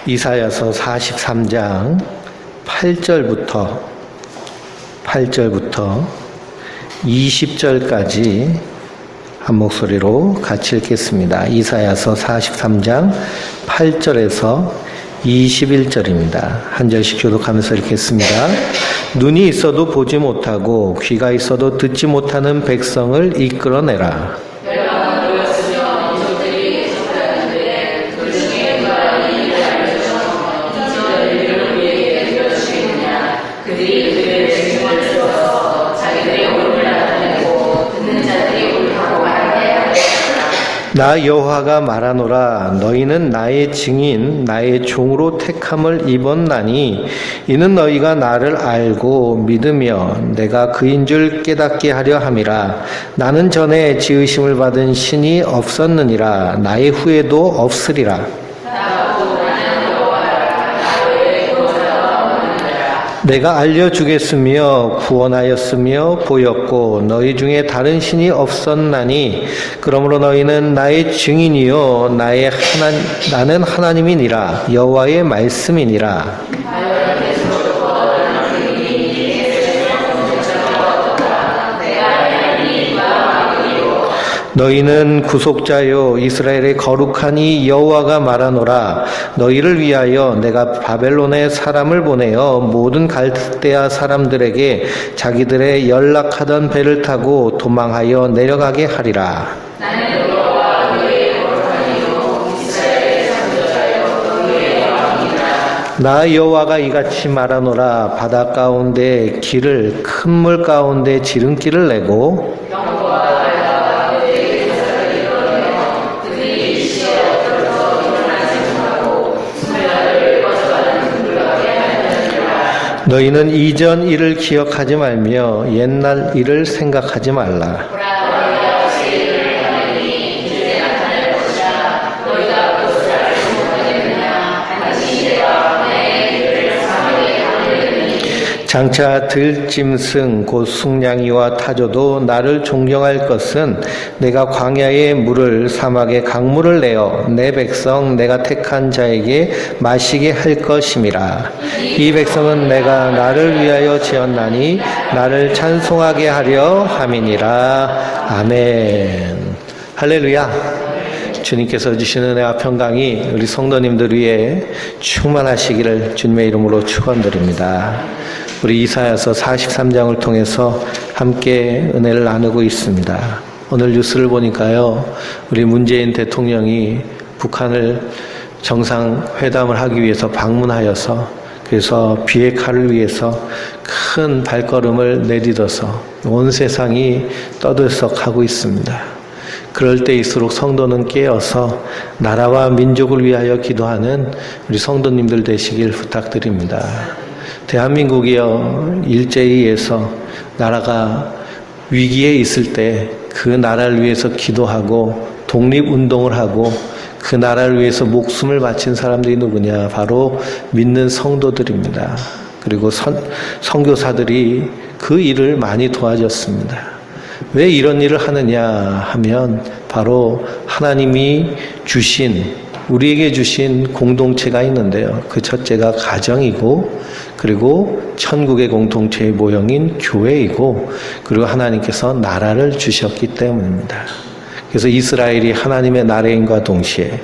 이사야서 43장 8절부터 20절까지 한 목소리로 같이 읽겠습니다. 이사야서 43장 8절에서 21절입니다. 한 절씩 교독하면서 읽겠습니다. 눈이 있어도 보지 못하고 귀가 있어도 듣지 못하는 백성을 이끌어내라. 나 여호와가 말하노라. 너희는 나의 증인 나의 종으로 택함을 입었나니 이는 너희가 나를 알고 믿으며 내가 그인 줄 깨닫게 하려 함이라. 나는 전에 지으심을 받은 신이 없었느니라. 나의 후에도 없으리라. 내가 알려주겠으며 구원하였으며 보였고 너희 중에 다른 신이 없었나니 그러므로 너희는 나의 증인이요 나는 하나님이니라. 여호와의 말씀이니라. 너희는 구속자요 이스라엘의 거룩하니 여호와가 말하노라. 너희를 위하여 내가 바벨론에 사람을 보내어 모든 갈대아 사람들에게 자기들의 연락하던 배를 타고 도망하여 내려가게 하리라. 나는 여호와 너희의 거룩하니요 이스라엘의 창조자요 너희의 왕이라. 나 여호와가 이같이 말하노라. 바다 가운데 길을 큰 물 가운데 지름길을 내고 너희는 이전 일을 기억하지 말며 옛날 일을 생각하지 말라. 장차 들짐승 곧 숭냥이와 타조도 나를 존경할 것은 내가 광야의 물을 사막의 강물을 내어 내 백성 내가 택한 자에게 마시게 할 것임이라. 이 백성은 내가 나를 위하여 지었나니 나를 찬송하게 하려 함이니라. 아멘. 할렐루야. 주님께서 주시는 은혜와 평강이 우리 성도님들 위해 충만하시기를 주님의 이름으로 축원드립니다. 우리 이사야서 43장을 통해서 함께 은혜를 나누고 있습니다. 오늘 뉴스를 보니까요, 우리 문재인 대통령이 북한을 정상회담을 하기 위해서 방문하여서 그래서 비핵화를 위해서 큰 발걸음을 내딛어서 온 세상이 떠들썩하고 있습니다. 그럴 때일수록 성도는 깨어서 나라와 민족을 위하여 기도하는 우리 성도님들 되시길 부탁드립니다. 대한민국이요, 일제히에서 나라가 위기에 있을 때 그 나라를 위해서 기도하고 독립운동을 하고 그 나라를 위해서 목숨을 바친 사람들이 누구냐? 바로 믿는 성도들입니다. 그리고 선교사들이 그 일을 많이 도와줬습니다. 왜 이런 일을 하느냐 하면 바로 하나님이 우리에게 주신 공동체가 있는데요. 그 첫째가 가정이고 그리고 천국의 공동체의 모형인 교회이고 그리고 하나님께서 나라를 주셨기 때문입니다. 그래서 이스라엘이 하나님의 나라인과 동시에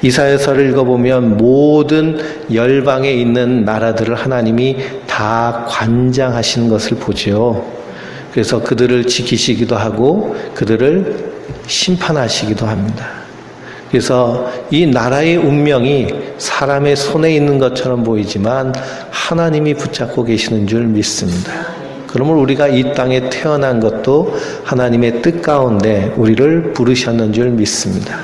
이사야서를 읽어보면 모든 열방에 있는 나라들을 하나님이 다 관장하시는 것을 보죠. 그래서 그들을 지키시기도 하고 그들을 심판하시기도 합니다. 그래서 이 나라의 운명이 사람의 손에 있는 것처럼 보이지만 하나님이 붙잡고 계시는 줄 믿습니다. 그러면 우리가 이 땅에 태어난 것도 하나님의 뜻 가운데 우리를 부르셨는 줄 믿습니다.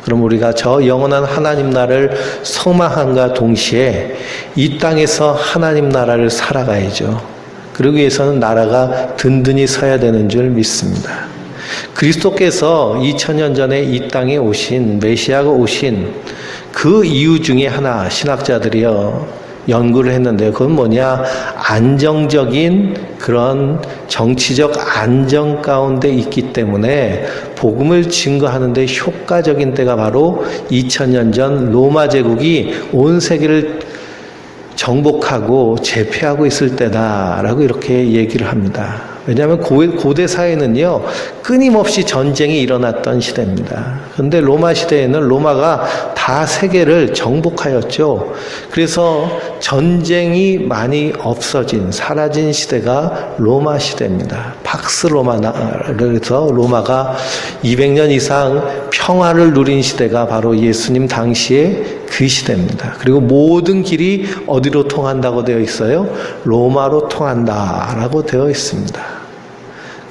그럼 우리가 저 영원한 하나님 나라를 소망함과 동시에 이 땅에서 하나님 나라를 살아가야죠. 그러기 위해서는 나라가 든든히 서야 되는 줄 믿습니다. 그리스도께서 2000년 전에 이 땅에 오신 메시아가 오신 그 이유 중에 하나 신학자들이요 연구를 했는데요. 그건 뭐냐? 안정적인 그런 정치적 안정 가운데 있기 때문에 복음을 증거하는 데 효과적인 때가 바로 2000년 전 로마 제국이 온 세계를 정복하고 제패하고 있을 때다라고 이렇게 얘기를 합니다. 왜냐하면 고대 사회는요, 끊임없이 전쟁이 일어났던 시대입니다. 그런데 로마 시대에는 로마가 다 세계를 정복하였죠. 그래서 전쟁이 많이 사라진 시대가 로마 시대입니다. 팍스 로마나, 그래서 로마가 200년 이상 평화를 누린 시대가 바로 예수님 당시에 그 시대입니다. 그리고 모든 길이 어디로 통한다고 되어 있어요? 로마로 통한다라고 되어 있습니다.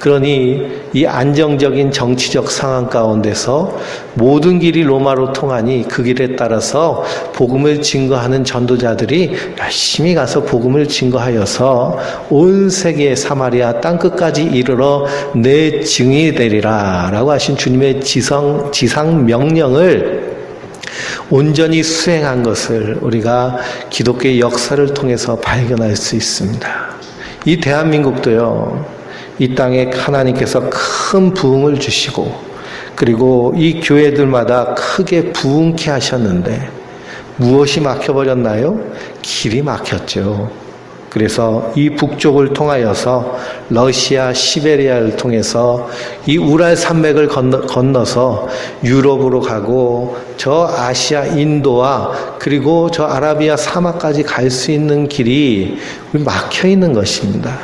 그러니 이 안정적인 정치적 상황 가운데서 모든 길이 로마로 통하니 그 길에 따라서 복음을 증거하는 전도자들이 열심히 가서 복음을 증거하여서 온 세계 사마리아 땅끝까지 이르러 내 증인이 되리라 라고 하신 주님의 지상 명령을 온전히 수행한 것을 우리가 기독교의 역사를 통해서 발견할 수 있습니다. 이 대한민국도요, 이 땅에 하나님께서 큰 부흥을 주시고 그리고 이 교회들마다 크게 부흥케 하셨는데 무엇이 막혀버렸나요? 길이 막혔죠. 그래서 이 북쪽을 통하여서 러시아, 시베리아를 통해서 이 우랄 산맥을 건너서 유럽으로 가고 저 아시아, 인도와 그리고 저 아라비아 사막까지 갈 수 있는 길이 막혀 있는 것입니다.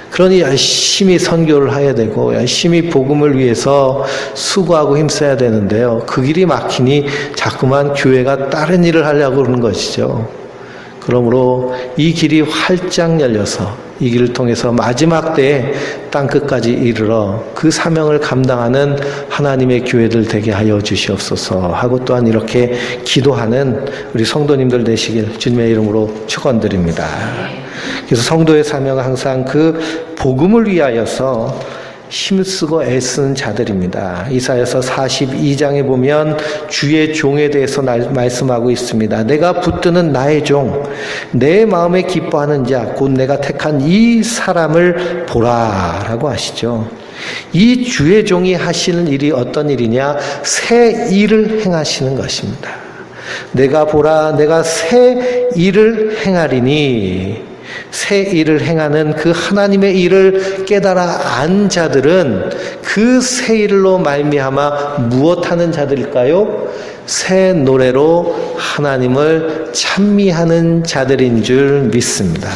그러니 열심히 선교를 해야 되고 열심히 복음을 위해서 수고하고 힘써야 되는데요. 그 길이 막히니 자꾸만 교회가 다른 일을 하려고 그러는 것이죠. 그러므로 이 길이 활짝 열려서 이 길을 통해서 마지막 때에 땅끝까지 이르러 그 사명을 감당하는 하나님의 교회들 되게 하여 주시옵소서 하고 또한 이렇게 기도하는 우리 성도님들 되시길 주님의 이름으로 축원드립니다. 그래서 성도의 사명은 항상 그 복음을 위하여서 힘쓰고 애쓰는 자들입니다. 이사야서 42장에 보면 주의 종에 대해서 말씀하고 있습니다. 내가 붙드는 나의 종, 내 마음에 기뻐하는 자, 곧 내가 택한 이 사람을 보라라고 하시죠. 이 주의 종이 하시는 일이 어떤 일이냐? 새 일을 행하시는 것입니다. 내가 보라, 내가 새 일을 행하리니, 새 일을 행하는 그 하나님의 일을 깨달아 안 자들은 그 새 일로 말미암아 무엇하는 자들일까요? 새 노래로 하나님을 찬미하는 자들인 줄 믿습니다.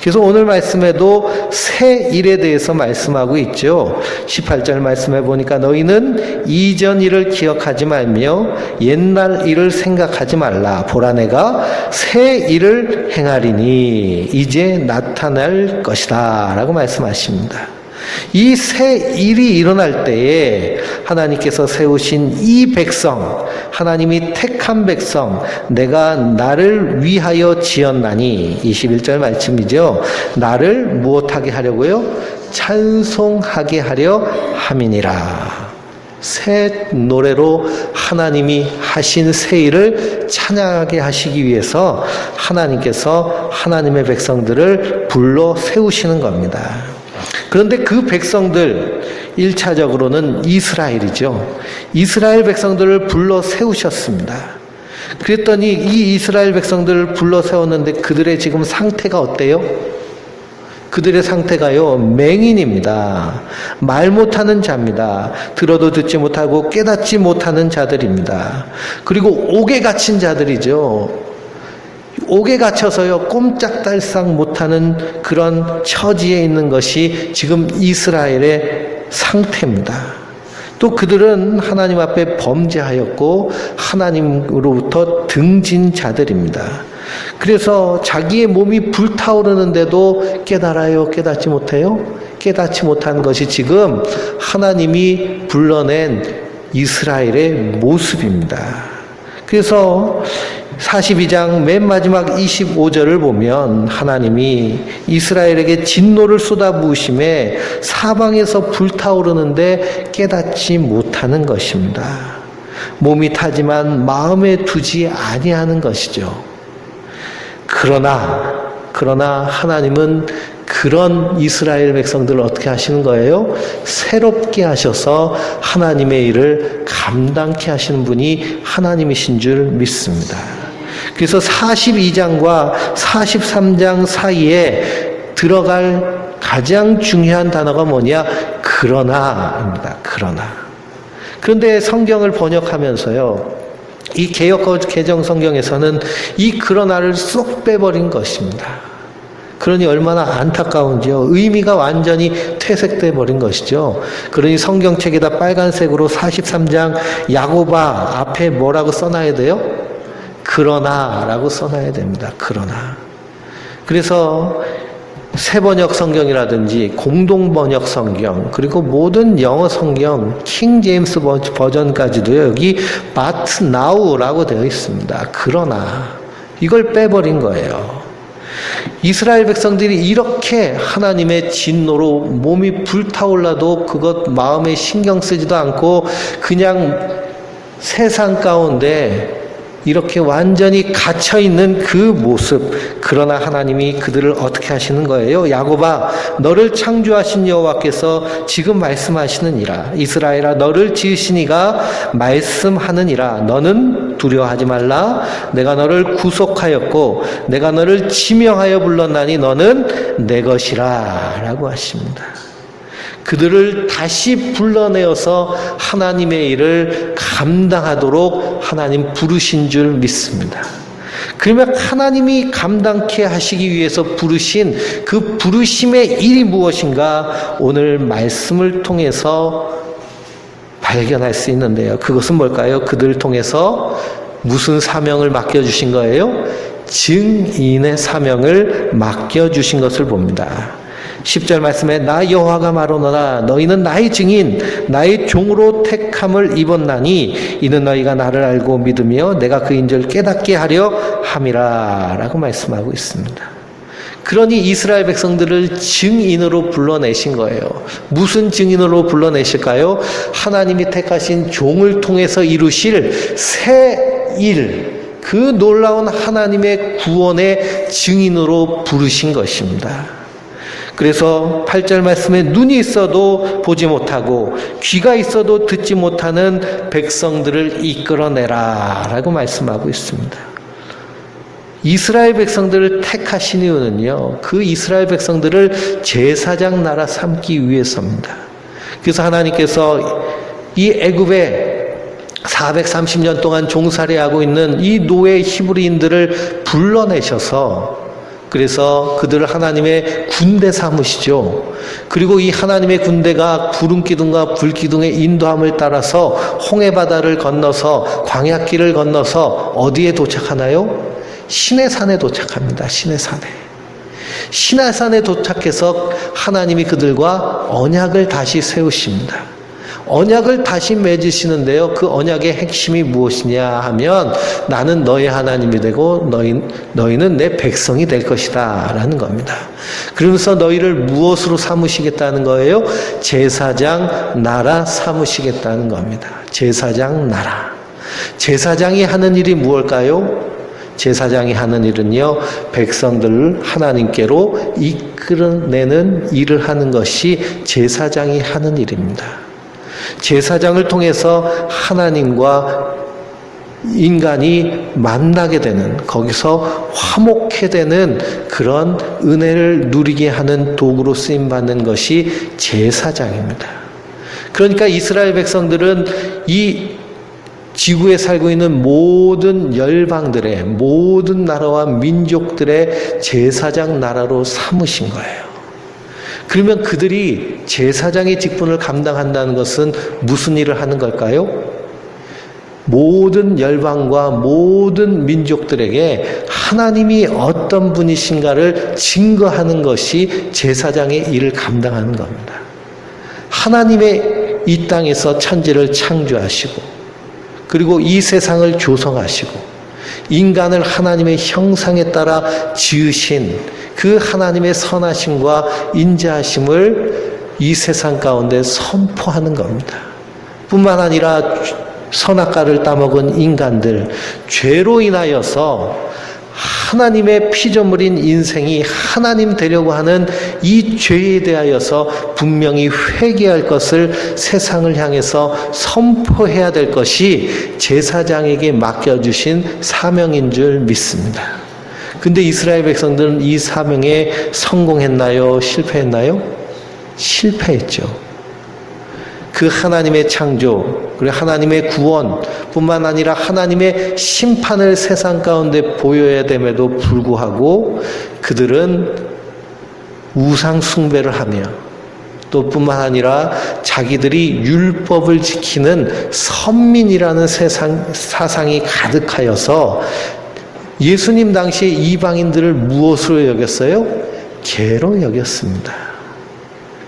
그래서 오늘 말씀에도 새 일에 대해서 말씀하고 있죠. 18절 말씀해 보니까 너희는 이전 일을 기억하지 말며 옛날 일을 생각하지 말라. 보라 내가 새 일을 행하리니 이제 나타날 것이다 라고 말씀하십니다. 이 새 일이 일어날 때에 하나님께서 세우신 이 백성, 하나님이 택한 백성, 내가 나를 위하여 지었나니 21절 말씀이죠. 나를 무엇하게 하려고요? 찬송하게 하려 함이니라. 새 노래로 하나님이 하신 새 일을 찬양하게 하시기 위해서 하나님께서 하나님의 백성들을 불러 세우시는 겁니다. 그런데 그 백성들 1차적으로는 이스라엘이죠. 이스라엘 백성들을 불러 세우셨습니다. 그랬더니 이 이스라엘 백성들을 불러 세웠는데 그들의 지금 상태가 어때요? 그들의 상태가요, 맹인입니다. 말 못하는 자입니다. 들어도 듣지 못하고 깨닫지 못하는 자들입니다. 그리고 옥에 갇힌 자들이죠. 옥에 갇혀서요, 꼼짝달싹 못하는 그런 처지에 있는 것이 지금 이스라엘의 상태입니다. 또 그들은 하나님 앞에 범죄하였고 하나님으로부터 등진 자들입니다. 그래서 자기의 몸이 불타오르는데도 깨달아요? 깨닫지 못해요? 깨닫지 못한 것이 지금 하나님이 불러낸 이스라엘의 모습입니다. 그래서 42장 맨 마지막 25절을 보면 하나님이 이스라엘에게 진노를 쏟아부으심에 사방에서 불타오르는데 깨닫지 못하는 것입니다. 몸이 타지만 마음에 두지 아니하는 것이죠. 그러나 하나님은 그런 이스라엘 백성들을 어떻게 하시는 거예요? 새롭게 하셔서 하나님의 일을 감당케 하시는 분이 하나님이신 줄 믿습니다. 그래서 42장과 43장 사이에 들어갈 가장 중요한 단어가 뭐냐? 그러나입니다. 그러나. 그런데 성경을 번역하면서요, 이 개역 개정 성경에서는 이 그러나를 쏙 빼버린 것입니다. 그러니 얼마나 안타까운지요. 의미가 완전히 퇴색돼 버린 것이죠. 그러니 성경책에다 빨간색으로 43장 야고바 앞에 뭐라고 써놔야 돼요? 그러나라고 써놔야 됩니다. 그러나. 그래서 새번역 성경이라든지 공동번역 성경, 그리고 모든 영어 성경 킹 제임스 버전까지도 여기 but now라고 되어 있습니다. 그러나 이걸 빼버린 거예요. 이스라엘 백성들이 이렇게 하나님의 진노로 몸이 불타올라도 그것 마음에 신경 쓰지도 않고 그냥 세상 가운데 이렇게 완전히 갇혀있는 그 모습, 그러나 하나님이 그들을 어떻게 하시는 거예요? 야곱아, 너를 창조하신 여호와께서 지금 말씀하시느니라. 이스라엘아, 너를 지으신 이가 말씀하느니라. 너는 두려워하지 말라. 내가 너를 구속하였고 내가 너를 지명하여 불렀나니 너는 내 것이라 라고 하십니다. 그들을 다시 불러내어서 하나님의 일을 감당하도록 하나님 부르신 줄 믿습니다. 그러면 하나님이 감당케 하시기 위해서 부르신 그 부르심의 일이 무엇인가 오늘 말씀을 통해서 발견할 수 있는데요. 그것은 뭘까요? 그들을 통해서 무슨 사명을 맡겨주신 거예요? 증인의 사명을 맡겨주신 것을 봅니다. 10절 말씀에 나 여호와가 말하노라 너희는 나의 증인 나의 종으로 택함을 입었나니 이는 너희가 나를 알고 믿으며 내가 그인 줄 깨닫게 하려 함이라 라고 말씀하고 있습니다. 그러니 이스라엘 백성들을 증인으로 불러내신 거예요. 무슨 증인으로 불러내실까요? 하나님이 택하신 종을 통해서 이루실 새 일, 그 놀라운 하나님의 구원의 증인으로 부르신 것입니다. 그래서 8절 말씀에 눈이 있어도 보지 못하고 귀가 있어도 듣지 못하는 백성들을 이끌어내라 라고 말씀하고 있습니다. 이스라엘 백성들을 택하신 이유는요, 그 이스라엘 백성들을 제사장 나라 삼기 위해서입니다. 그래서 하나님께서 이 애굽에 430년 동안 종살이하고 있는 이 노예 히브리인들을 불러내셔서 그래서 그들을 하나님의 군대 삼으시죠. 그리고 이 하나님의 군대가 구름기둥과 불기둥의 인도함을 따라서 홍해바다를 건너서 광야길을 건너서 어디에 도착하나요? 시내산에 도착합니다. 시내산에 도착해서 하나님이 그들과 언약을 다시 세우십니다. 언약을 다시 맺으시는데요. 그 언약의 핵심이 무엇이냐 하면 나는 너의 하나님이 되고 너희는 내 백성이 될 것이다 라는 겁니다. 그러면서 너희를 무엇으로 삼으시겠다는 거예요? 제사장 나라 삼으시겠다는 겁니다. 제사장 나라. 제사장이 하는 일이 무엇일까요? 제사장이 하는 일은요, 백성들을 하나님께로 이끌어내는 일을 하는 것이 제사장이 하는 일입니다. 제사장을 통해서 하나님과 인간이 만나게 되는, 거기서 화목해 되는 그런 은혜를 누리게 하는 도구로 쓰임받는 것이 제사장입니다. 그러니까 이스라엘 백성들은 이 지구에 살고 있는 모든 열방들의, 모든 나라와 민족들의 제사장 나라로 삼으신 거예요. 그러면 그들이 제사장의 직분을 감당한다는 것은 무슨 일을 하는 걸까요? 모든 열방과 모든 민족들에게 하나님이 어떤 분이신가를 증거하는 것이 제사장의 일을 감당하는 겁니다. 하나님의 이 땅에서 천지를 창조하시고 그리고 이 세상을 조성하시고 인간을 하나님의 형상에 따라 지으신 그 하나님의 선하심과 인자하심을 이 세상 가운데 선포하는 겁니다. 뿐만 아니라 선악과를 따먹은 인간들, 죄로 인하여서 하나님의 피조물인 인생이 하나님 되려고 하는 이 죄에 대하여서 분명히 회개할 것을 세상을 향해서 선포해야 될 것이 제사장에게 맡겨주신 사명인 줄 믿습니다. 근데 이스라엘 백성들은 이 사명에 성공했나요? 실패했나요? 실패했죠. 그 하나님의 창조, 그리고 하나님의 구원뿐만 아니라 하나님의 심판을 세상 가운데 보여야 됨에도 불구하고 그들은 우상 숭배를 하며 또 뿐만 아니라 자기들이 율법을 지키는 선민이라는 사상이 가득하여서 예수님 당시에 이방인들을 무엇으로 여겼어요? 개로 여겼습니다.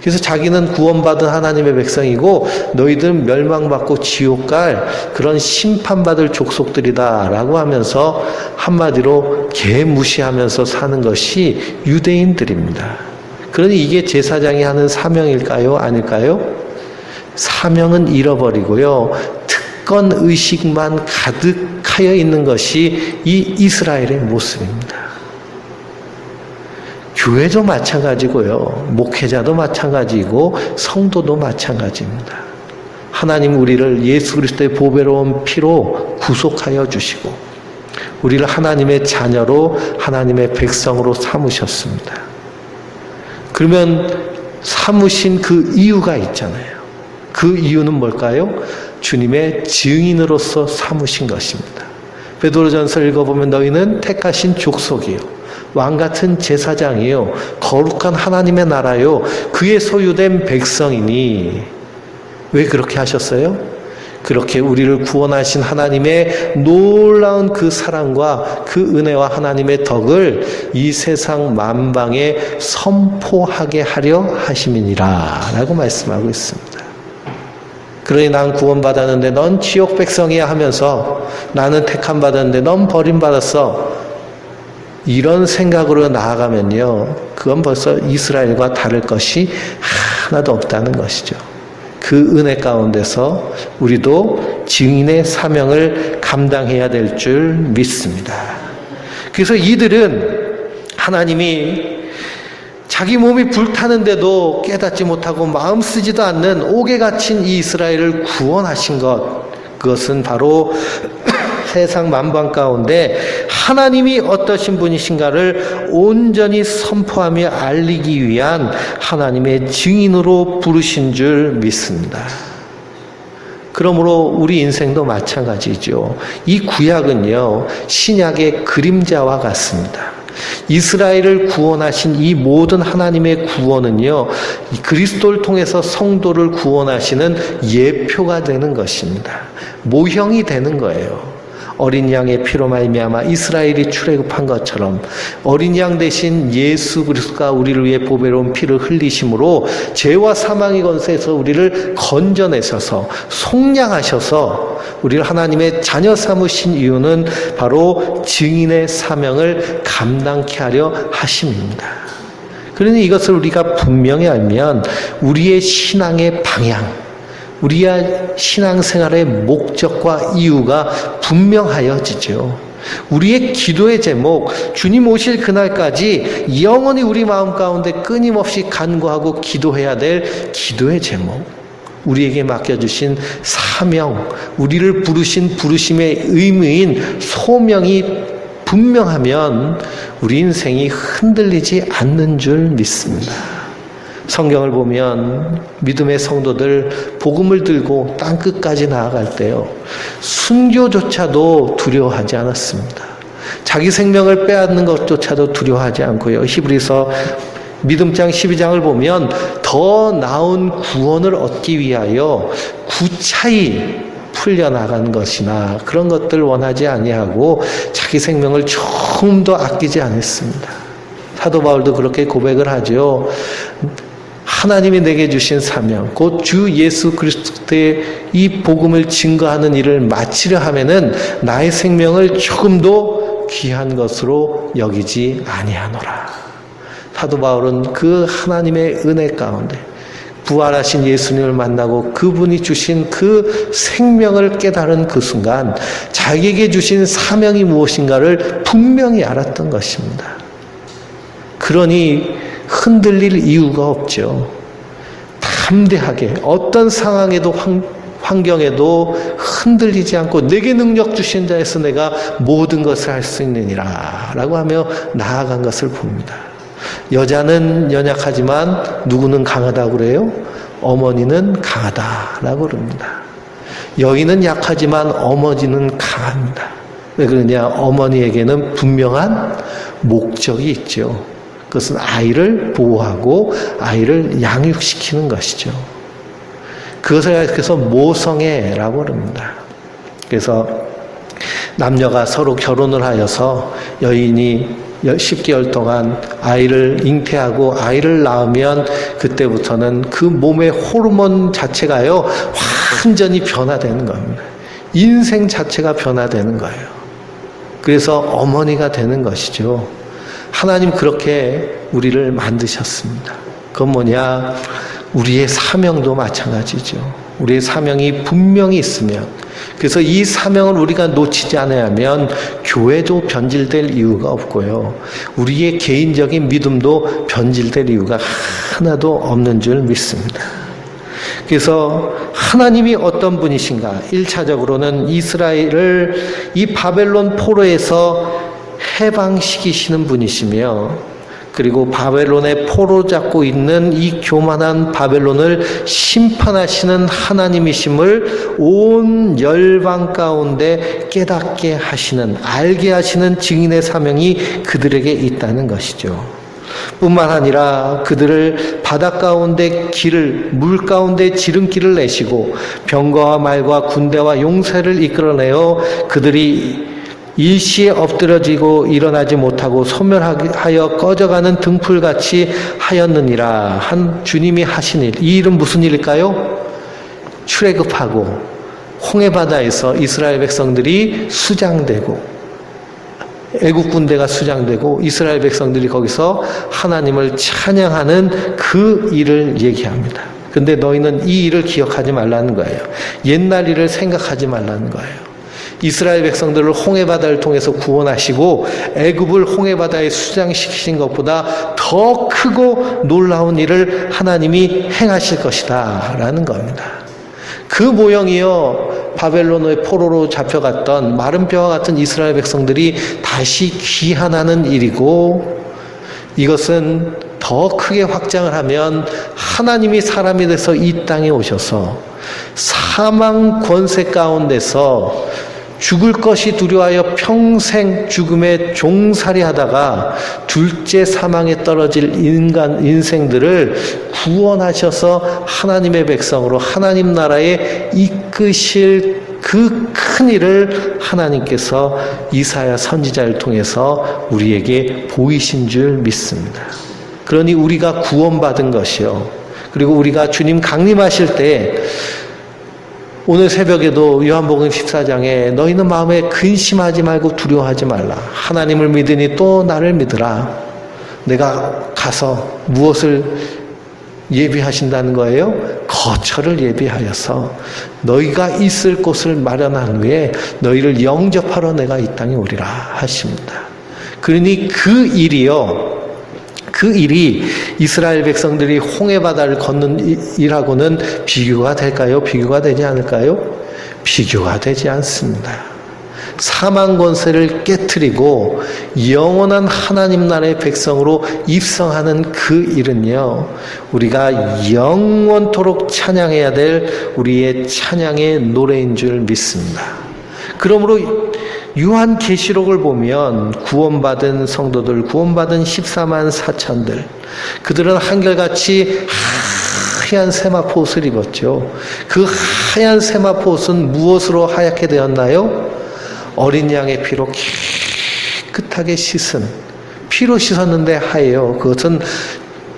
그래서 자기는 구원받은 하나님의 백성이고 너희들은 멸망받고 지옥 갈 그런 심판받을 족속들이다 라고 하면서 한마디로 개무시하면서 사는 것이 유대인들입니다. 그러니 이게 제사장이 하는 사명일까요? 아닐까요? 사명은 잃어버리고요. 특권 의식만 가득하여 있는 것이 이 이스라엘의 모습입니다. 교회도 마찬가지고요. 목회자도 마찬가지고 성도도 마찬가지입니다. 하나님 우리를 예수 그리스도의 보배로운 피로 구속하여 주시고 우리를 하나님의 자녀로 하나님의 백성으로 삼으셨습니다. 그러면 삼으신 그 이유가 있잖아요. 그 이유는 뭘까요? 주님의 증인으로서 삼으신 것입니다. 베드로전서 읽어보면 너희는 택하신 족속이요 왕같은 제사장이요 거룩한 하나님의 나라요 그의 소유된 백성이니. 왜 그렇게 하셨어요? 그렇게 우리를 구원하신 하나님의 놀라운 그 사랑과 그 은혜와 하나님의 덕을 이 세상 만방에 선포하게 하려 하심이니라 라고 말씀하고 있습니다. 그러니 난 구원받았는데 넌 지옥 백성이야 하면서 나는 택함 받았는데 넌 버림받았어, 이런 생각으로 나아가면요, 그건 벌써 이스라엘과 다를 것이 하나도 없다는 것이죠. 그 은혜 가운데서 우리도 증인의 사명을 감당해야 될 줄 믿습니다. 그래서 이들은 하나님이 자기 몸이 불타는데도 깨닫지 못하고 마음 쓰지도 않는 옥에 갇힌 이 이스라엘을 구원하신 것, 그것은 바로 세상 만방 가운데 하나님이 어떠신 분이신가를 온전히 선포하며 알리기 위한 하나님의 증인으로 부르신 줄 믿습니다. 그러므로 우리 인생도 마찬가지죠. 이 구약은요, 신약의 그림자와 같습니다. 이스라엘을 구원하신 이 모든 하나님의 구원은요, 그리스도를 통해서 성도를 구원하시는 예표가 되는 것입니다. 모형이 되는 거예요. 어린 양의 피로 말미암아 이스라엘이 출애굽한 것처럼 어린 양 대신 예수 그리스도가 우리를 위해 보배로운 피를 흘리심으로 죄와 사망의 권세에서 우리를 건져내셔서 속량하셔서 우리를 하나님의 자녀 삼으신 이유는 바로 증인의 사명을 감당케 하려 하심입니다. 그러니 이것을 우리가 분명히 알면 우리의 신앙의 방향, 우리의 신앙생활의 목적과 이유가 분명하여지죠. 우리의 기도의 제목, 주님 오실 그날까지 영원히 우리 마음 가운데 끊임없이 간구하고 기도해야 될 기도의 제목, 우리에게 맡겨주신 사명, 우리를 부르신 부르심의 의무인 소명이 분명하면 우리 인생이 흔들리지 않는 줄 믿습니다. 성경을 보면 믿음의 성도들 복음을 들고 땅끝까지 나아갈 때요, 순교조차도 두려워하지 않았습니다. 자기 생명을 빼앗는 것조차도 두려워하지 않고요. 히브리서 믿음장 12장을 보면 더 나은 구원을 얻기 위하여 구차히 풀려나간 것이나 그런 것들 원하지 아니하고 자기 생명을 조금 더 아끼지 않았습니다. 사도 바울도 그렇게 고백을 하죠. 하나님이 내게 주신 사명, 곧 주 예수 그리스도의 이 복음을 증거하는 일을 마치려 하면은 나의 생명을 조금도 귀한 것으로 여기지 아니하노라. 사도 바울은 그 하나님의 은혜 가운데, 부활하신 예수님을 만나고 그분이 주신 그 생명을 깨달은 그 순간 자기에게 주신 사명이 무엇인가를 분명히 알았던 것입니다. 그러니 흔들릴 이유가 없죠. 담대하게 어떤 상황에도 환경에도 흔들리지 않고 내게 능력 주신 자에서 내가 모든 것을 할 수 있느니라 라고 하며 나아간 것을 봅니다. 여자는 연약하지만 누구는 강하다고 그래요? 어머니는 강하다라고 그럽니다. 여인은 약하지만 어머니는 강합니다. 왜 그러냐? 어머니에게는 분명한 목적이 있죠. 그것은 아이를 보호하고 아이를 양육시키는 것이죠. 그것을 그래서 모성애라고 합니다. 그래서 남녀가 서로 결혼을 하여서 여인이 10개월 동안 아이를 잉태하고 아이를 낳으면 그때부터는 그 몸의 호르몬 자체가요 완전히 변화되는 겁니다. 인생 자체가 변화되는 거예요. 그래서 어머니가 되는 것이죠. 하나님 그렇게 우리를 만드셨습니다. 그건 뭐냐? 우리의 사명도 마찬가지죠. 우리의 사명이 분명히 있으면, 그래서 이 사명을 우리가 놓치지 않으면 교회도 변질될 이유가 없고요. 우리의 개인적인 믿음도 변질될 이유가 하나도 없는 줄 믿습니다. 그래서 하나님이 어떤 분이신가? 1차적으로는 이스라엘을 이 바벨론 포로에서 해방시키시는 분이시며, 그리고 바벨론의 포로 잡고 있는 이 교만한 바벨론을 심판하시는 하나님이심을 온 열방 가운데 깨닫게 하시는, 알게 하시는 증인의 사명이 그들에게 있다는 것이죠. 뿐만 아니라 그들을 바다 가운데 길을, 물 가운데 지름길을 내시고 병거와 말과 군대와 용사를 이끌어내어 그들이 일시에 엎드러지고 일어나지 못하고 소멸하여 꺼져가는 등불같이 하였느니라 한 주님이 하신 일, 이 일은 무슨 일일까요? 출애굽하고 홍해바다에서 이스라엘 백성들이 수장되고 애국 군대가 수장되고 이스라엘 백성들이 거기서 하나님을 찬양하는 그 일을 얘기합니다. 근데 너희는 이 일을 기억하지 말라는 거예요. 옛날 일을 생각하지 말라는 거예요. 이스라엘 백성들을 홍해바다를 통해서 구원하시고 애굽을 홍해바다에 수장시키신 것보다 더 크고 놀라운 일을 하나님이 행하실 것이다 라는 겁니다. 그 모형이요, 바벨론의 포로로 잡혀갔던 마른 뼈와 같은 이스라엘 백성들이 다시 귀환하는 일이고, 이것은 더 크게 확장을 하면 하나님이 사람이 돼서 이 땅에 오셔서 사망 권세 가운데서 죽을 것이 두려워하여 평생 죽음에 종살이 하다가 둘째 사망에 떨어질 인생들을 구원하셔서 하나님의 백성으로 하나님 나라에 이끄실 그 큰 일을 하나님께서 이사야 선지자를 통해서 우리에게 보이신 줄 믿습니다. 그러니 우리가 구원받은 것이요, 그리고 우리가 주님 강림하실 때 오늘 새벽에도 요한복음 14장에 너희는 마음에 근심하지 말고 두려워하지 말라. 하나님을 믿으니 또 나를 믿으라. 내가 가서 무엇을 예비하신다는 거예요? 거처를 예비하여서 너희가 있을 곳을 마련한 후에 너희를 영접하러 내가 이 땅에 오리라 하십니다. 그러니 그 일이 이스라엘 백성들이 홍해바다를 걷는 일하고는 비교가 될까요? 비교가 되지 않을까요? 비교가 되지 않습니다. 사망 권세를 깨트리고 영원한 하나님 나라의 백성으로 입성하는 그 일은요, 우리가 영원토록 찬양해야 될 우리의 찬양의 노래인 줄 믿습니다. 그러므로 요한계시록을 보면 구원받은 성도들, 구원받은 14만 4천들, 그들은 한결같이 하얀 세마포 옷을 입었죠. 그 하얀 세마포 옷은 무엇으로 하얗게 되었나요? 어린 양의 피로 깨끗하게 씻은, 피로 씻었는데 하얘요. 그것은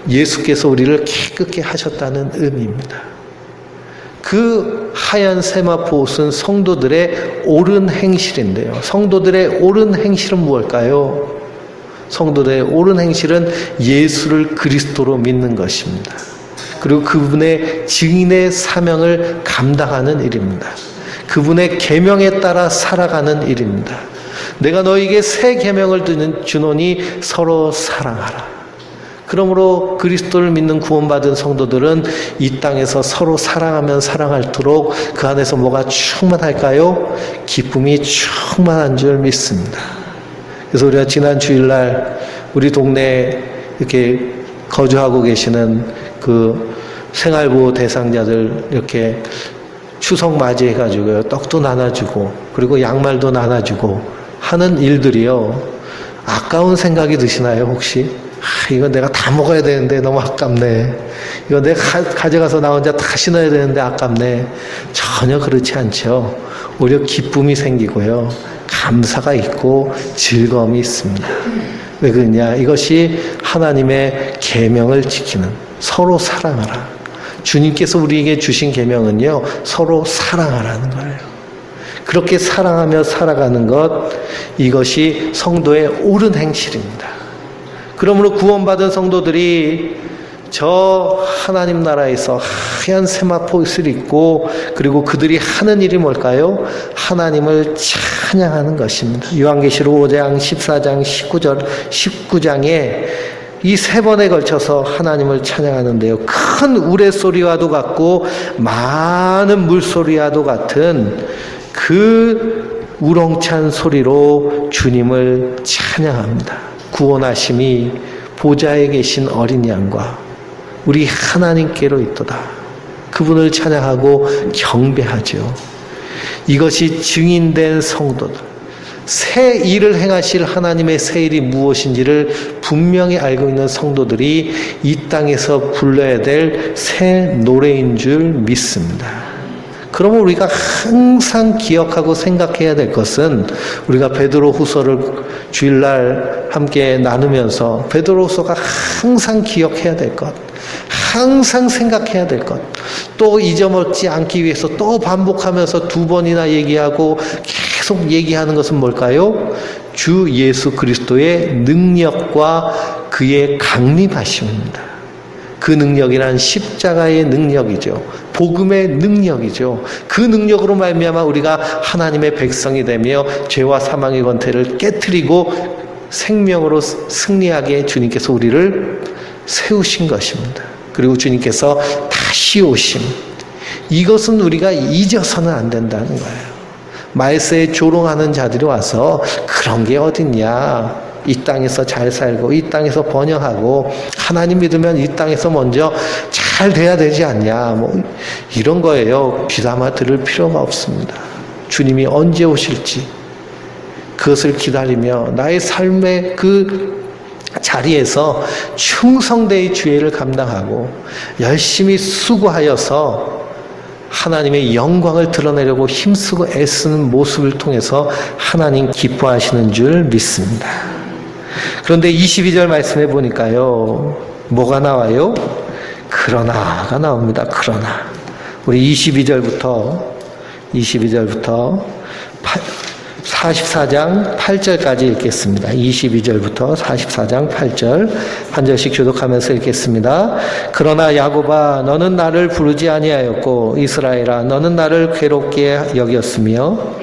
예수께서 우리를 깨끗게 하셨다는 의미입니다. 그 하얀 세마포 옷은 성도들의 옳은 행실인데요. 성도들의 옳은 행실은 무엇일까요? 성도들의 옳은 행실은 예수를 그리스도로 믿는 것입니다. 그리고 그분의 증인의 사명을 감당하는 일입니다. 그분의 계명에 따라 살아가는 일입니다. 내가 너에게 새 계명을 주노니 서로 사랑하라. 그러므로 그리스도를 믿는 구원받은 성도들은 이 땅에서 서로 사랑하면 사랑할수록 그 안에서 뭐가 충만할까요? 기쁨이 충만한 줄 믿습니다. 그래서 우리가 지난 주일날 우리 동네에 이렇게 거주하고 계시는 그 생활보호 대상자들 이렇게 추석 맞이해가지고요, 떡도 나눠주고 그리고 양말도 나눠주고 하는 일들이요, 아까운 생각이 드시나요 혹시? 이거 내가 다 먹어야 되는데 너무 아깝네. 이거 내가 가져가서 나 혼자 다 신어야 되는데 아깝네. 전혀 그렇지 않죠. 오히려 기쁨이 생기고요, 감사가 있고 즐거움이 있습니다. 왜 그러냐? 이것이 하나님의 계명을 지키는, 서로 사랑하라. 주님께서 우리에게 주신 계명은요, 서로 사랑하라는 거예요. 그렇게 사랑하며 살아가는 것, 이것이 성도의 옳은 행실입니다. 그러므로 구원받은 성도들이 저 하나님 나라에서 하얀 세마포옷을 입고, 그리고 그들이 하는 일이 뭘까요? 하나님을 찬양하는 것입니다. 요한계시록 5장, 14장, 19장에 이 세 번에 걸쳐서 하나님을 찬양하는데요, 큰 우레소리와도 같고 많은 물소리와도 같은 그 우렁찬 소리로 주님을 찬양합니다. 구원하심이 보좌에 계신 어린 양과 우리 하나님께로 있도다. 그분을 찬양하고 경배하죠. 이것이 증인된 성도들, 새 일을 행하실 하나님의 새 일이 무엇인지를 분명히 알고 있는 성도들이 이 땅에서 불러야 될 새 노래인 줄 믿습니다. 그러면 우리가 항상 기억하고 생각해야 될 것은, 우리가 베드로후서를 주일날 함께 나누면서 베드로후서가 항상 기억해야 될 것, 항상 생각해야 될 것, 또 잊어먹지 않기 위해서 또 반복하면서 두 번이나 얘기하고 계속 얘기하는 것은 뭘까요? 주 예수 그리스도의 능력과 그의 강림하심입니다. 그 능력이란 십자가의 능력이죠. 복음의 능력이죠. 그 능력으로 말미암아 우리가 하나님의 백성이 되며 죄와 사망의 권태를 깨트리고 생명으로 승리하게 주님께서 우리를 세우신 것입니다. 그리고 주님께서 다시 오심, 이것은 우리가 잊어서는 안 된다는 거예요. 말세에 조롱하는 자들이 와서 그런 게 어딨냐, 이 땅에서 잘 살고 이 땅에서 번영하고 하나님 믿으면 이 땅에서 먼저 잘 돼야 되지 않냐, 뭐 이런 거예요. 귀담아 들을 필요가 없습니다. 주님이 언제 오실지 그것을 기다리며 나의 삶의 그 자리에서 충성되이 주의를 감당하고 열심히 수고하여서 하나님의 영광을 드러내려고 힘쓰고 애쓰는 모습을 통해서 하나님 기뻐하시는 줄 믿습니다. 그런데 22절 말씀해 보니까요, 뭐가 나와요? 그러나가 나옵니다. 그러나. 우리 22절부터 44장 8절까지 읽겠습니다. 22절부터 44장 8절 한 절씩 교독하면서 읽겠습니다. 그러나 야곱아, 너는 나를 부르지 아니하였고 이스라엘아, 너는 나를 괴롭게 여겼으며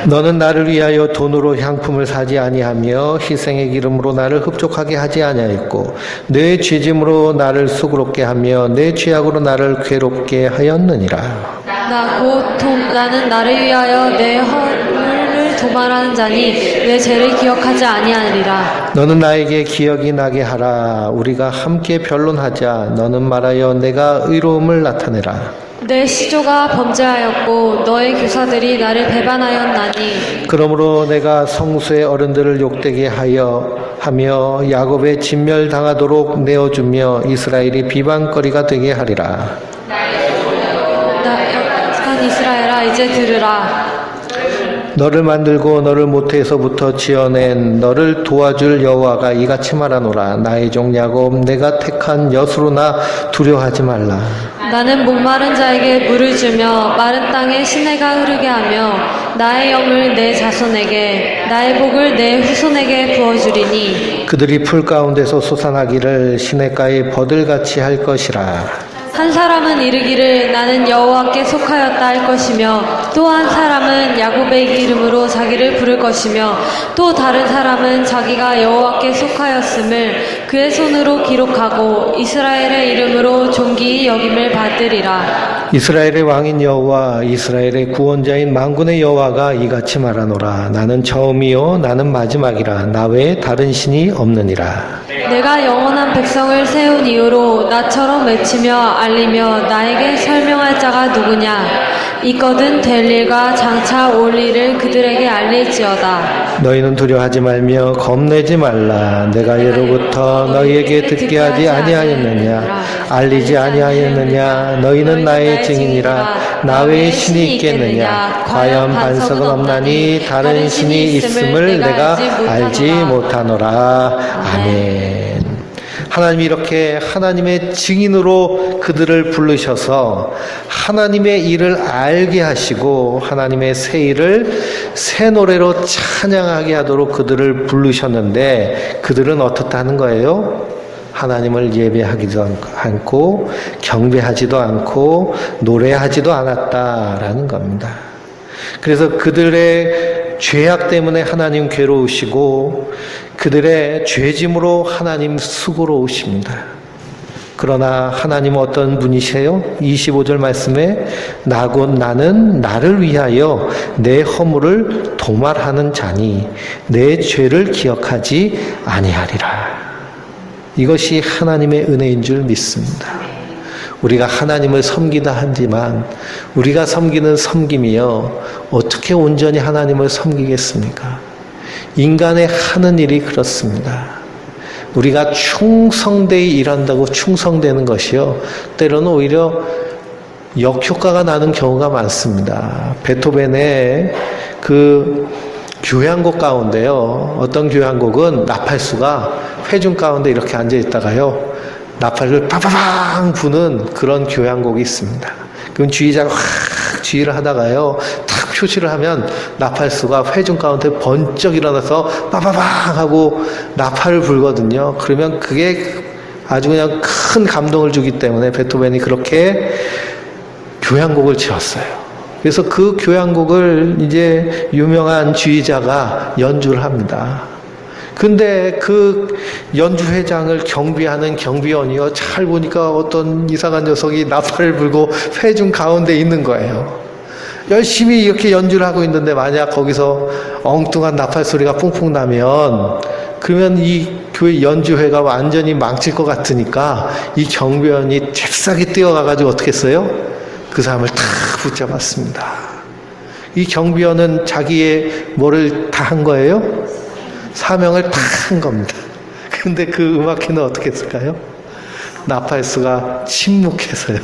너는 나를 위하여 돈으로 향품을 사지 아니하며 희생의 기름으로 나를 흡족하게 하지 아니하였고 내 죄짐으로 나를 수고롭게 하며 내 죄악으로 나를 괴롭게 하였느니라. 나는 나를 위하여 내 허물을 도말하는 자니 내 죄를 기억하지 아니하리라. 너는 나에게 기억이 나게 하라. 우리가 함께 변론하자. 너는 말하여 내가 의로움을 나타내라. 내 시조가 범죄하였고 너의 교사들이 나를 배반하였나니 그러므로 내가 성수의 어른들을 욕되게 하며 야곱의 진멸당하도록 내어주며 이스라엘이 비방거리가 되게 하리라. 난 이스라엘아, 이제 들으라. 너를 만들고 너를 모태에서부터 지어낸 너를 도와줄 여호와가 이같이 말하노라. 나의 종 야곱, 내가 택한 여수로나 두려워하지 말라. 나는 목마른 자에게 물을 주며 마른 땅에 시내가 흐르게 하며 나의 영을 내 자손에게 나의 복을 내 후손에게 부어주리니 그들이 풀 가운데서 솟아나기를 시냇가에 버들같이 할 것이라. 한 사람은 이르기를 나는 여호와께 속하였다 할 것이며 또 한 사람은 야곱의 이름으로 자기를 부를 것이며 또 다른 사람은 자기가 여호와께 속하였음을 그의 손으로 기록하고 이스라엘의 이름으로 존귀히 여김을 받으리라. 이스라엘의 왕인 여호와 이스라엘의 구원자인 만군의 여호와가 이같이 말하노라. 나는 처음이요 나는 마지막이라. 나 외에 다른 신이 없느니라. 내가 영원한 백성을 세운 이후로 나처럼 외치며 알리며 나에게 설명할 자가 누구냐? 있거든 될 일과 장차 올 일을 그들에게 알릴지어다. 너희는 두려워하지 말며 겁내지 말라. 내가 예로부터 너희에게 듣게 하지 아니하였느냐? 알리지 아니하였느냐? 너희는 나의 증인이라. 나 외에 신이 있겠느냐? 과연 반석은 없나니 다른 신이 있음을 내가 알지 못하노라. 아멘. 하나님이 이렇게 하나님의 증인으로 그들을 부르셔서 하나님의 일을 알게 하시고 하나님의 새 일을 새 노래로 찬양하게 하도록 그들을 부르셨는데 그들은 어떻다는 거예요? 하나님을 예배하기도 않고 경배하지도 않고 노래하지도 않았다라는 겁니다. 그래서 그들의 죄악 때문에 하나님 괴로우시고 그들의 죄짐으로 하나님 수고로우십니다. 그러나 하나님은 어떤 분이세요? 25절 말씀에 나곧 나는 나를 위하여 내 허물을 도말하는 자니 내 죄를 기억하지 아니하리라. 이것이 하나님의 은혜인 줄 믿습니다. 우리가 하나님을 섬기다 하지만 우리가 섬기는 섬김이요 어떻게 온전히 하나님을 섬기겠습니까? 인간의 하는 일이 그렇습니다. 우리가 충성되이 일한다고 충성되는 것이요 때로는 오히려 역효과가 나는 경우가 많습니다. 베토벤의 그 교향곡 가운데요 어떤 교향곡은 나팔수가 회중 가운데 이렇게 앉아 있다가요 나팔을 빠바방 부는 그런 교향곡이 있습니다. 그럼 주의자가 확 주의를 하다가요 탁 표시를 하면 나팔수가 회중 가운데 번쩍 일어나서 빠바방 하고 나팔을 불거든요. 그러면 그게 아주 그냥 큰 감동을 주기 때문에 베토벤이 그렇게 교향곡을 지었어요. 그래서 그 교향곡을 이제 유명한 주의자가 연주를 합니다. 근데 그 연주회장을 경비하는 경비원이요 잘 보니까 어떤 이상한 녀석이 나팔을 불고 회중 가운데 있는 거예요. 열심히 이렇게 연주를 하고 있는데 만약 거기서 엉뚱한 나팔 소리가 뿡뿡 나면 그러면 이 교회 연주회가 완전히 망칠 것 같으니까 이 경비원이 잽싸게 뛰어가가지고 어떻게 했어요? 그 사람을 탁 붙잡았습니다. 이 경비원은 자기의 뭐를 다 한 거예요? 사명을 다 한 겁니다. 근데 그 음악회는 어떻게 했을까요? 나팔수가 침묵해서요.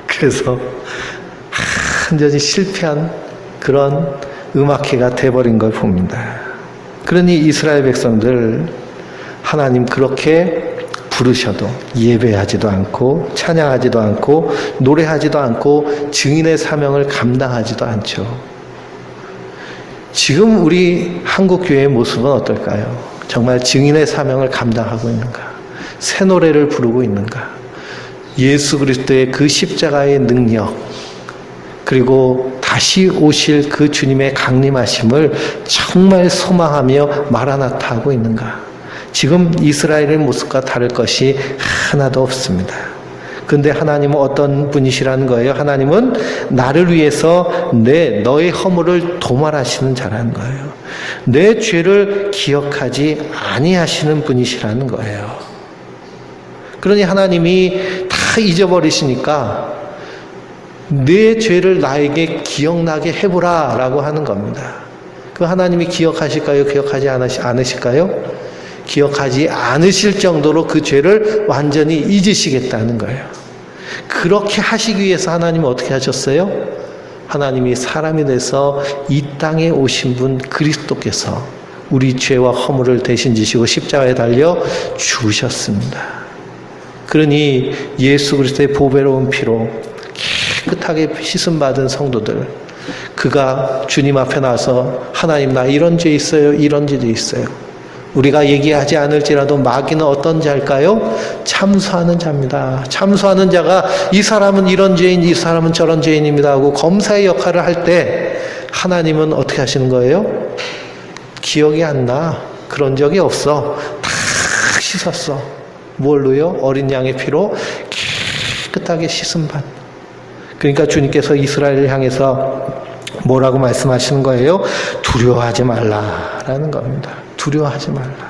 그래서 완전히 실패한 그런 음악회가 돼버린 걸 봅니다. 그러니 이스라엘 백성들 하나님 그렇게 부르셔도 예배하지도 않고 찬양하지도 않고 노래하지도 않고 증인의 사명을 감당하지도 않죠. 지금 우리 한국교회의 모습은 어떨까요? 정말 증인의 사명을 감당하고 있는가? 새 노래를 부르고 있는가? 예수 그리스도의 그 십자가의 능력 그리고 다시 오실 그 주님의 강림하심을 정말 소망하며 마라나타 하고 있는가? 지금 이스라엘의 모습과 다를 것이 하나도 없습니다. 근데 하나님은 어떤 분이시라는 거예요? 하나님은 나를 위해서 너의 허물을 도말하시는 자라는 거예요. 내 죄를 기억하지 아니하시는 분이시라는 거예요. 그러니 하나님이 다 잊어버리시니까 내 죄를 나에게 기억나게 해보라 라고 하는 겁니다. 그 하나님이 기억하실까요? 기억하지 않으실까요? 기억하지 않으실 정도로 그 죄를 완전히 잊으시겠다는 거예요. 그렇게 하시기 위해서 하나님은 어떻게 하셨어요? 하나님이 사람이 돼서 이 땅에 오신 분 그리스도께서 우리 죄와 허물을 대신 지시고 십자가에 달려 죽으셨습니다. 그러니 예수 그리스도의 보배로운 피로 깨끗하게 씻음받은 성도들, 그가 주님 앞에 나서 하나님 나 이런 죄 있어요, 이런 죄도 있어요. 우리가 얘기하지 않을지라도 마귀는 어떤 자일까요? 참수하는 자입니다. 참수하는 자가 이 사람은 이런 죄인, 이 사람은 저런 죄인입니다 하고 검사의 역할을 할 때 하나님은 어떻게 하시는 거예요? 기억이 안 나. 그런 적이 없어. 다 씻었어. 뭘로요? 어린 양의 피로 깨끗하게 씻음받. 그러니까 주님께서 이스라엘을 향해서 뭐라고 말씀하시는 거예요? 두려워하지 말라라는 겁니다. 두려워하지 말라.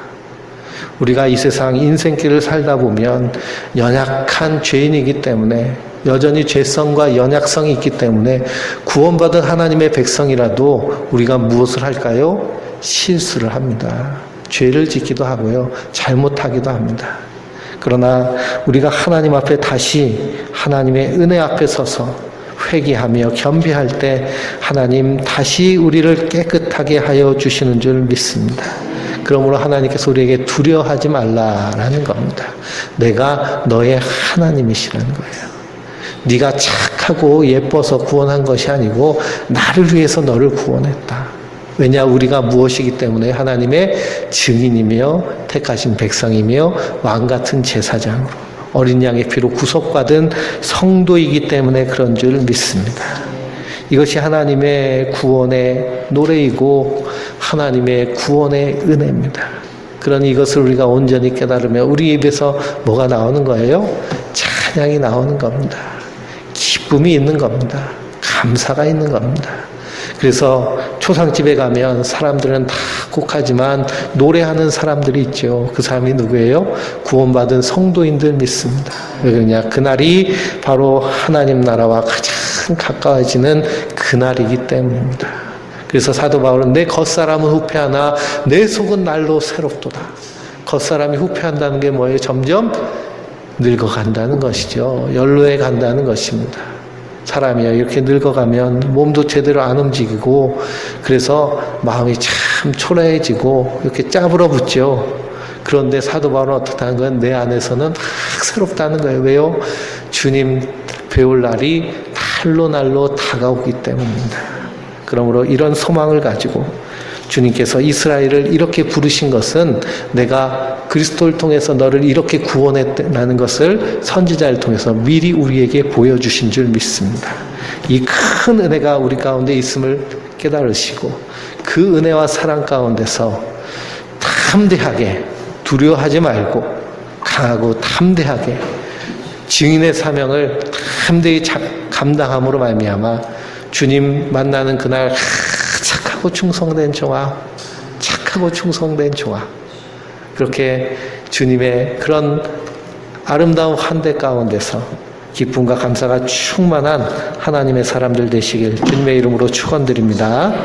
우리가 이 세상 인생길을 살다 보면 연약한 죄인이기 때문에, 여전히 죄성과 연약성이 있기 때문에 구원받은 하나님의 백성이라도 우리가 무엇을 할까요? 실수를 합니다. 죄를 짓기도 하고요. 잘못하기도 합니다. 그러나 우리가 하나님 앞에 다시 하나님의 은혜 앞에 서서 회개하며 겸비할 때 하나님 다시 우리를 깨끗하게 하여 주시는 줄 믿습니다. 그러므로 하나님께서 우리에게 두려워하지 말라라는 겁니다. 내가 너의 하나님이시라는 거예요. 네가 착하고 예뻐서 구원한 것이 아니고 나를 위해서 너를 구원했다. 왜냐, 우리가 무엇이기 때문에 하나님의 증인이며 택하신 백성이며 왕같은 제사장으로 어린 양의 피로 구속받은 성도이기 때문에 그런 줄 믿습니다. 이것이 하나님의 구원의 노래이고 하나님의 구원의 은혜입니다. 그러니 이것을 우리가 온전히 깨달으면 우리 입에서 뭐가 나오는 거예요? 찬양이 나오는 겁니다. 기쁨이 있는 겁니다. 감사가 있는 겁니다. 그래서 초상집에 가면 사람들은 다 곡하지만 노래하는 사람들이 있죠. 그 사람이 누구예요? 구원받은 성도인들 믿습니다. 왜 그러냐? 그날이 바로 하나님 나라와 가장 가까워지는 그날이기 때문입니다. 그래서 사도 바울은 내 겉사람은 후패하나 내 속은 날로 새롭도다. 겉사람이 후패한다는 게 뭐예요? 점점 늙어간다는 것이죠. 연로해 간다는 것입니다. 사람이요, 이렇게 늙어가면 몸도 제대로 안 움직이고 그래서 마음이 참 초라해지고 이렇게 짜부러 붙죠. 그런데 사도 바울은 어떻다는 건 내 안에서는 막 새롭다는 거예요. 왜요? 주님 배울 날이 날로 다가오기 때문입니다. 그러므로 이런 소망을 가지고 주님께서 이스라엘을 이렇게 부르신 것은 내가 그리스도를 통해서 너를 이렇게 구원했다는 것을 선지자를 통해서 미리 우리에게 보여주신 줄 믿습니다. 이 큰 은혜가 우리 가운데 있음을 깨달으시고 그 은혜와 사랑 가운데서 담대하게, 두려워하지 말고 강하고 담대하게 증인의 사명을 담대히 감당함으로 말미암아 주님 만나는 그날 착하고 충성된 종아, 착하고 충성된 종아, 그렇게 주님의 그런 아름다운 환대 가운데서 기쁨과 감사가 충만한 하나님의 사람들 되시길 주님의 이름으로 축원드립니다.